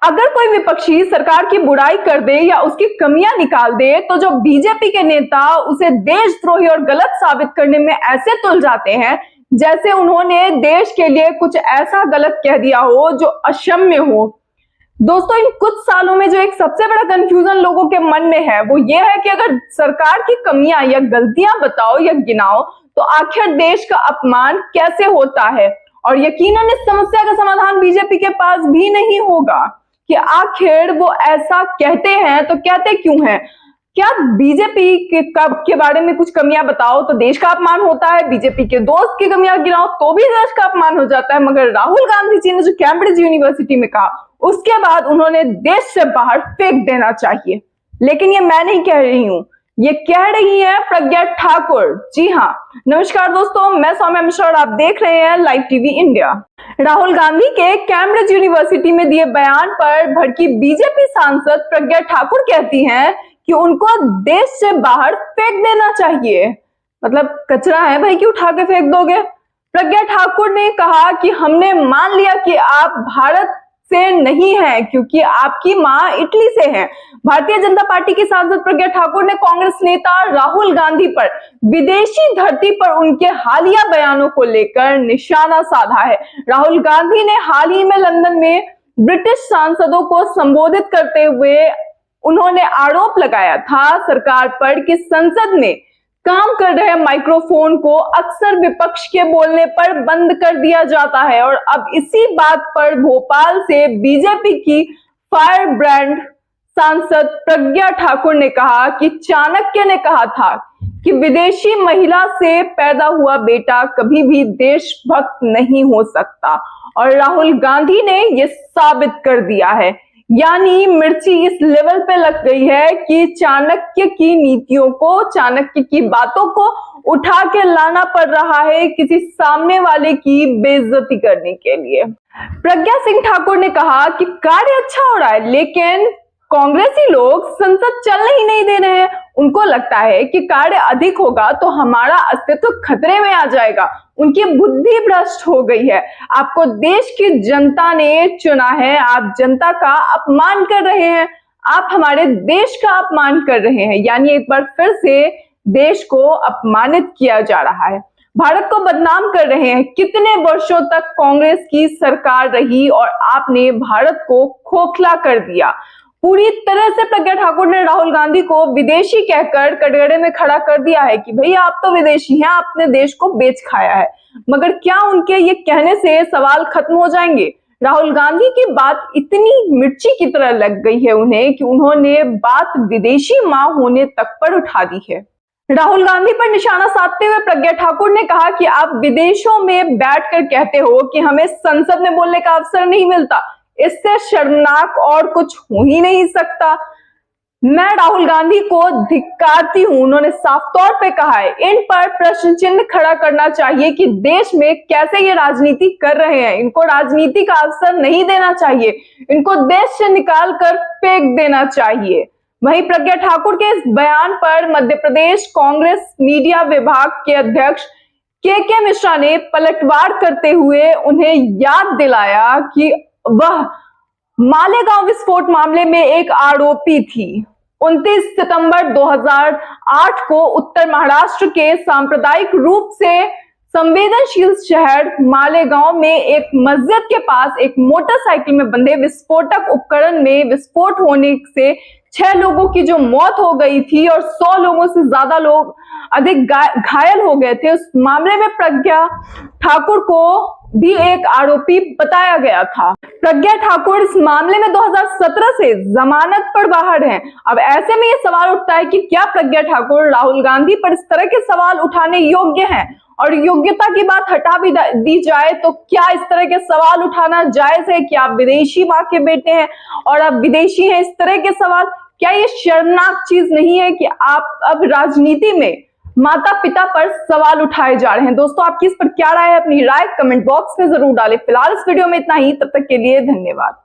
अगर कोई विपक्षी सरकार की बुराई कर दे या उसकी कमियां निकाल दे तो जो बीजेपी के नेता उसे देशद्रोही और गलत साबित करने में ऐसे तुल जाते हैं जैसे उन्होंने देश के लिए कुछ ऐसा गलत कह दिया हो जो अक्षम्य हो। दोस्तों, इन कुछ सालों में जो एक सबसे बड़ा कंफ्यूजन लोगों के मन में है वो ये है कि अगर सरकार की कमियां या गलतियां बताओ या गिनाओ तो आखिर देश का अपमान कैसे होता है। और यकीनन इस समस्या का समाधान बीजेपी के पास भी नहीं होगा कि आखिर वो ऐसा कहते हैं तो कहते क्यों हैं। क्या बीजेपी के बारे में कुछ कमियां बताओ तो देश का अपमान होता है, बीजेपी के दोस्त की कमियां गिनाओ तो भी देश का अपमान हो जाता है। मगर राहुल गांधी जी ने जो कैम्ब्रिज यूनिवर्सिटी में कहा उसके बाद उन्होंने देश से बाहर फेंक देना चाहिए। लेकिन ये मैं नहीं कह रही हूं, ये कह रही है प्रज्ञा ठाकुर। जी हाँ, नमस्कार दोस्तों, मैं सौम्या मिश्रा और आप देख रहे हैं live TV India. Rahul Gandhi के कैम्ब्रिज यूनिवर्सिटी में दिए बयान पर भड़की बीजेपी सांसद प्रज्ञा ठाकुर कहती हैं कि उनको देश से बाहर फेंक देना चाहिए। मतलब कचरा है भाई कि उठा के फेंक दोगे। प्रज्ञा ठाकुर ने कहा कि हमने मान लिया कि आप भारत से नहीं है क्योंकि आपकी मां इटली से है। भारतीय जनता पार्टी की सांसद प्रज्ञा ठाकुर ने कांग्रेस नेता राहुल गांधी पर विदेशी धरती पर उनके हालिया बयानों को लेकर निशाना साधा है। राहुल गांधी ने हाल ही में लंदन में ब्रिटिश सांसदों को संबोधित करते हुए उन्होंने आरोप लगाया था सरकार पर कि संसद में काम कर रहे माइक्रोफोन को अक्सर विपक्ष के बोलने पर बंद कर दिया जाता है। और अब इसी बात पर भोपाल से बीजेपी की फायर ब्रांड सांसद प्रज्ञा ठाकुर ने कहा कि चाणक्य ने कहा था कि विदेशी महिला से पैदा हुआ बेटा कभी भी देशभक्त नहीं हो सकता। और राहुल गांधी ने यह साबित कर दिया है। यानी मिर्ची इस लेवल पे लग गई है कि चाणक्य की नीतियों को, चाणक्य की बातों को उठा के लाना पड़ रहा है किसी सामने वाले की बेइज्जती करने के लिए। प्रज्ञा सिंह ठाकुर ने कहा कि कार्य अच्छा हो रहा है लेकिन कांग्रेसी लोग संसद चलने ही नहीं दे रहे हैं। उनको लगता है कि कार्य अधिक होगा तो हमारा अस्तित्व खतरे में आ जाएगा। उनकी बुद्धि भ्रष्ट हो गई है। आपको देश की जनता ने चुना है, आप जनता का अपमान कर रहे हैं, आप हमारे देश का अपमान कर रहे हैं। यानी एक बार फिर से देश को अपमानित किया जा रहा है, भारत को बदनाम कर रहे हैं। कितने वर्षों तक कांग्रेस की सरकार रही और आपने भारत को खोखला कर दिया। पूरी तरह से प्रज्ञा ठाकुर ने राहुल गांधी को विदेशी कहकर कटघरे में खड़ा कर दिया है कि भैया आप तो विदेशी हैं, आपने देश को बेच खाया है। मगर क्या उनके ये कहने से सवाल खत्म हो जाएंगे? राहुल गांधी की बात इतनी मिर्ची की तरह लग गई है उन्हें कि उन्होंने बात विदेशी मां होने तक पर उठा दी है। राहुल गांधी पर निशाना साधते हुए प्रज्ञा ठाकुर ने कहा कि आप विदेशों में बैठकर कहते हो कि हमें संसद में बोलने का अवसर नहीं मिलता। इससे शर्मनाक और कुछ हो ही नहीं सकता। मैं राहुल गांधी को धिक्कारती हूं। उन्होंने साफ तौर पे कहा है, इन पर प्रश्न चिन्ह खड़ा करना चाहिए कि देश में कैसे ये राजनीति कर रहे हैं। इनको राजनीति का अवसर नहीं देना चाहिए, इनको देश से निकाल कर फेंक देना चाहिए। वहीं प्रज्ञा ठाकुर के इस बयान पर मध्य प्रदेश कांग्रेस मीडिया विभाग के अध्यक्ष के मिश्रा ने पलटवार करते हुए उन्हें याद दिलाया कि वह मालेगांव विस्फोट मामले में एक आरोपी थी। 29 सितंबर 2008 को उत्तर महाराष्ट्र के सांप्रदायिक रूप से संवेदनशील शहर मालेगांव में एक मस्जिद के पास एक मोटरसाइकिल में बंधे विस्फोटक उपकरण में विस्फोट होने से 6 लोगों की जो मौत हो गई थी और 100 लोगों से ज्यादा लोग अधिक घायल हो गए थे। उस मामले में प्रज्ञा ठाकुर को भी एक आरोपी बताया गया था। प्रज्ञा ठाकुर इस मामले में 2017 से जमानत पर बाहर हैं। अब ऐसे में यह सवाल उठता है कि क्या प्रज्ञा ठाकुर राहुल गांधी पर इस तरह के सवाल उठाने योग्य हैं? और योग्यता की बात हटा भी दी जाए तो क्या इस तरह के सवाल उठाना जायज है कि आप विदेशी मां के बेटे हैं और आप विदेशी हैं? इस तरह के सवाल, क्या ये शर्मनाक चीज नहीं है कि आप अब राजनीति में माता पिता पर सवाल उठाए जा रहे हैं? दोस्तों, आपकी इस पर क्या राय है? अपनी राय कमेंट बॉक्स में जरूर डालें। फिलहाल इस वीडियो में इतना ही, तब तक के लिए धन्यवाद।